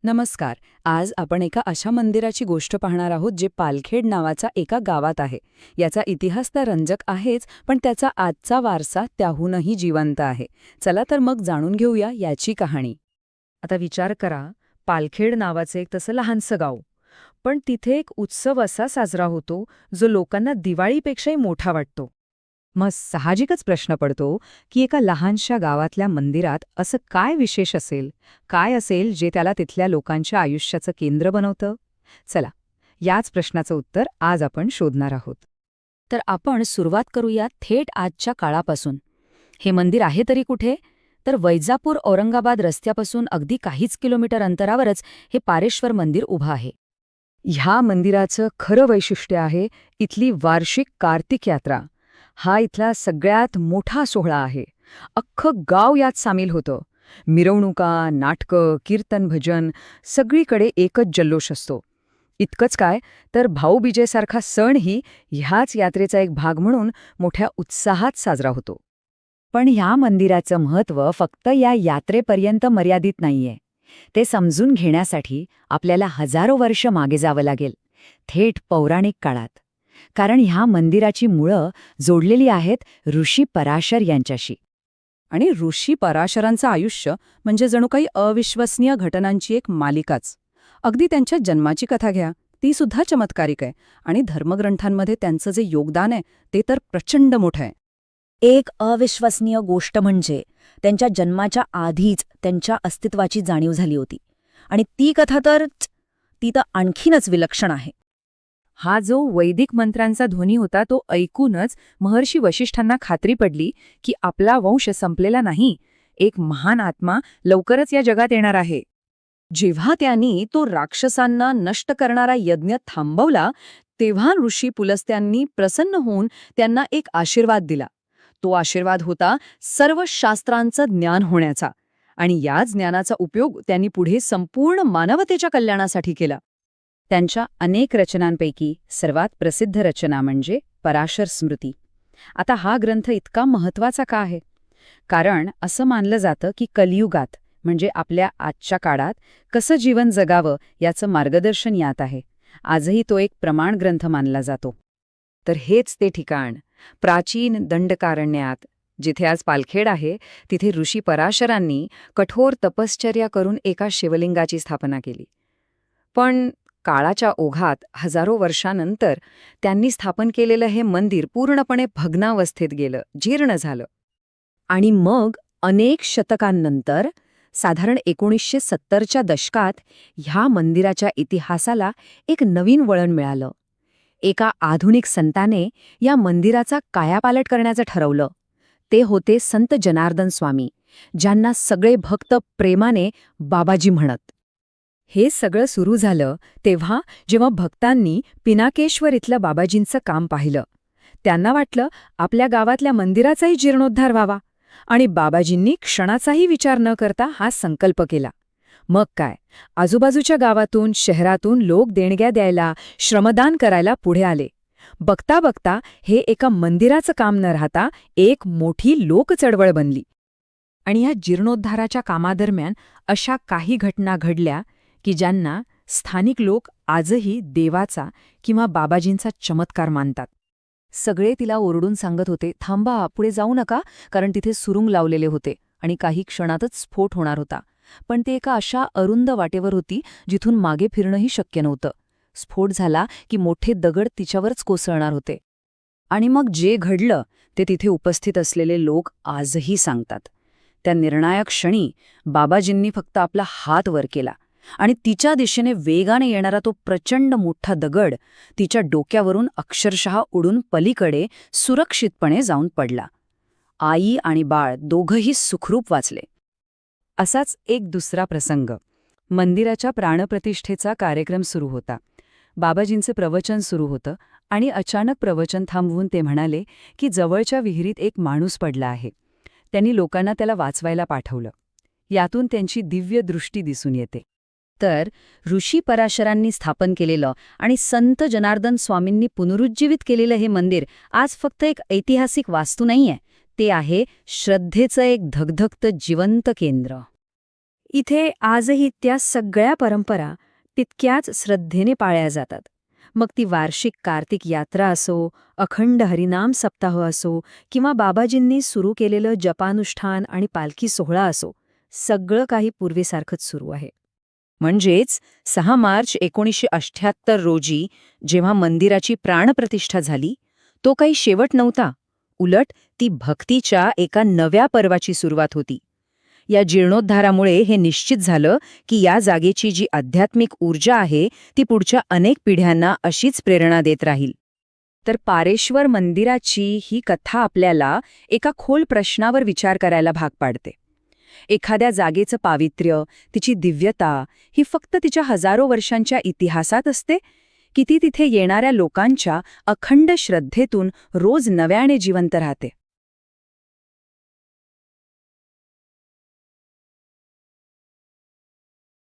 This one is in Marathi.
नमस्कार. आज आपण एका अशा मंदिराची गोष्ट पाहणार आहोत जे पालखेड नावाचा एका गावात आहे. याचा इतिहास तर रंजक आहेच, पण त्याचा आजचा वारसा त्याहूनही जिवंत आहे. चला तर मग जाणून घेऊया याची कहाणी. आता विचार करा, पालखेड नावाचे एक तसं लहानसं गाव. पण तिथे एक उत्सव असा साजरा होतो जो लोकांना दिवाळीपेक्षाही मोठा वाटतो. मग साहजिकच प्रश्न पडतो की एका लहानशा गावातल्या मंदिरात असं काय विशेष असेल, काय असेल जे त्याला तिथल्या लोकांच्या आयुष्याचं केंद्र बनवतं? चला, याच प्रश्नाचं उत्तर आज आपण शोधणार आहोत. तर आपण सुरुवात करूया थेट आजच्या काळापासून. हे मंदिर आहे तरी कुठे? तर वैजापूर औरंगाबाद रस्त्यापासून अगदी काहीच किलोमीटर अंतरावरच हे पारेश्वर मंदिर उभं आहे. ह्या मंदिराचं खरं वैशिष्ट्य आहे इथली वार्षिक कार्तिक यात्रा. हा इथला सगळ्यात मोठा सोहळा आहे. अख्खं गाव यात सामील होतं. मिरवणुका, नाटकं, कीर्तन भजन सगळीकडे एकच जल्लोष असतो. इतकंच काय, तर भाऊबीजेसारखा सणही ह्याच यात्रेचा एक भाग म्हणून मोठ्या उत्साहात साजरा होतो. पण ह्या मंदिराचं महत्त्व फक्त या यात्रेपर्यंत मर्यादित नाहीये. ते समजून घेण्यासाठी आपल्याला हजारो वर्ष मागे जावं लागेल, थेट पौराणिक काळात. कारण ह्या मंदिराची मुळं जोडलेली आहेत ऋषी पराशर यांच्याशी. आणि ऋषी पराशरांचं आयुष्य म्हणजे जणू काही अविश्वसनीय घटनांची एक मालिकाच. अगदी त्यांच्या जन्माची कथा घ्या, ती सुद्धा चमत्कारिक आहे. आणि धर्मग्रंथांमध्ये त्यांचं जे योगदान आहे ते तर प्रचंड मोठं आहे. एक अविश्वसनीय गोष्ट म्हणजे त्यांच्या जन्माच्या आधीच त्यांच्या अस्तित्वाची जाणीव झाली होती. आणि ती कथा ती तर आणखीनच विलक्षण आहे. हा जो वैदिक मंत्रांचा ध्वनी होता तो ऐकूनच महर्षी वशिष्ठांना खात्री पडली की आपला वंश संपलेला नाही, एक महान आत्मा लवकरच या जगात येणार आहे. जेव्हा त्यांनी तो राक्षसांना नष्ट करणारा यज्ञ थांबवला, तेव्हा ऋषी पुलस्त्यांनी प्रसन्न होऊन त्यांना एक आशीर्वाद दिला. तो आशीर्वाद होता सर्व शास्त्रांचं ज्ञान होण्याचा. आणि याच ज्ञानाचा उपयोग त्यांनी पुढे संपूर्ण मानवतेच्या कल्याणासाठी केला. त्यांच्या अनेक रचनांपैकी सर्वात प्रसिद्ध रचना म्हणजे पराशर स्मृती. आता हा ग्रंथ इतका महत्त्वाचा का आहे? कारण असं मानलं जातं की कलियुगात म्हणजे आपल्या आजच्या काळात कसं जीवन जगावं याचं मार्गदर्शन यात आहे. आजही तो एक प्रमाण ग्रंथ मानला जातो. तर हेच ते ठिकाण, प्राचीन दंडकारण्यात, जिथे आज पालखेड आहे, तिथे ऋषी पराशरांनी कठोर तपश्चर्या करून एका शिवलिंगाची स्थापना केली. पण काळाच्या ओघात हजारो वर्षांनंतर त्यांनी स्थापन केलेलं हे मंदिर पूर्णपणे भग्नावस्थेत गेलं, जीर्ण झालं. आणि मग अनेक शतकांनंतर साधारण 1970च्या दशकात ह्या मंदिराच्या इतिहासाला एक नवीन वळण मिळालं. एका आधुनिक संताने या मंदिराचा कायापालट करण्याचं ठरवलं. ते होते संत जनार्दन स्वामी, ज्यांना सगळे भक्त प्रेमाने बाबाजी म्हणत. हे सगळं सुरू झालं तेव्हा जेव्हा भक्तांनी पिनाकेश्वर इथलं बाबाजींचं काम पाहिलं. त्यांना वाटलं आपल्या गावातल्या मंदिराचाही जीर्णोद्धार व्हावा. आणि बाबाजींनी क्षणाचाही विचार न करता हा संकल्प केला. मग काय, आजूबाजूच्या गावातून शहरातून लोक देणग्या द्यायला, श्रमदान करायला पुढे आले. बघता बघता हे एका मंदिराचं काम न राहता एक मोठी लोकचळवळ बनली. आणि या जीर्णोद्धाराच्या कामादरम्यान अशा काही घटना घडल्या की ज्यांना स्थानिक लोक आजही देवाचा किंवा बाबाजींचा चमत्कार मानतात. सगळे तिला ओरडून सांगत होते, थांबा, पुढे जाऊ नका, कारण तिथे सुरुंग लावलेले होते आणि काही क्षणातच स्फोट होणार होता. पण ते एका अशा अरुंद वाटेवर होती जिथून मागे फिरणंही शक्य नव्हतं. स्फोट झाला की मोठे दगड तिच्यावरच कोसळणार होते. आणि मग जे घडलं ते तिथे उपस्थित असलेले लोक आजही सांगतात. त्या निर्णायक क्षणी बाबाजींनी फक्त आपला हात वर केला आणि तिच्या दिशेने वेगाने येणारा तो प्रचंड मोठा दगड तिच्या डोक्यावरून अक्षरशः उडून पलीकडे सुरक्षितपणे जाऊन पडला. आई आणि बाळ दोघंही सुखरूप वाचले. असाच एक दुसरा प्रसंग. मंदिराच्या प्राणप्रतिष्ठेचा कार्यक्रम सुरू होता. बाबाजींचे प्रवचन सुरू होतं आणि अचानक प्रवचन थांबवून ते म्हणाले की जवळच्या विहिरीत एक माणूस पडला आहे. त्यांनी लोकांना त्याला वाचवायला पाठवलं. यातून त्यांची दिव्य दृष्टी दिसून येते. तर ऋषी पराशरांनी स्थापन केलेलं आणि संत जनार्दन स्वामींनी पुनरुज्जीवित केलेलं हे मंदिर आज फक्त एक ऐतिहासिक वास्तू नाहीये, ते आहे श्रद्धेचं एक धगधगतं जिवंत केंद्र. इथे आजही त्या सगळ्या परंपरा तितक्याच श्रद्धेने पाळल्या जातात. मग ती वार्षिक कार्तिक यात्रा असो, अखंड हरिनाम सप्ताह असो किंवा बाबाजींनी सुरू केलेलं जपानुष्ठान आणि पालखी सोहळा असो, सगळं काही पूर्वीसारखंच सुरू आहे. म्हणजेच 6 मार्च 1978 रोजी जेव्हा मंदिराची प्राणप्रतिष्ठा झाली, तो काही शेवट नव्हता. उलट ती भक्तीच्या एका नव्या पर्वाची सुरुवात होती. या जीर्णोद्धारामुळे हे निश्चित झालं की या जागेची जी आध्यात्मिक ऊर्जा आहे ती पुढच्या अनेक पिढ्यांना अशीच प्रेरणा देत राहील. तर पारेश्वर मंदिराची ही कथा आपल्याला एका खोल प्रश्नावर विचार करायला भाग पाडते. एखाद्या जागेचं पावित्र्य, तिची दिव्यता ही फक्त तिच्या हजारो वर्षांच्या इतिहासात असते की ती तिथे येणाऱ्या लोकांच्या अखंड श्रद्धेतून रोज नव्याने जिवंत राहते.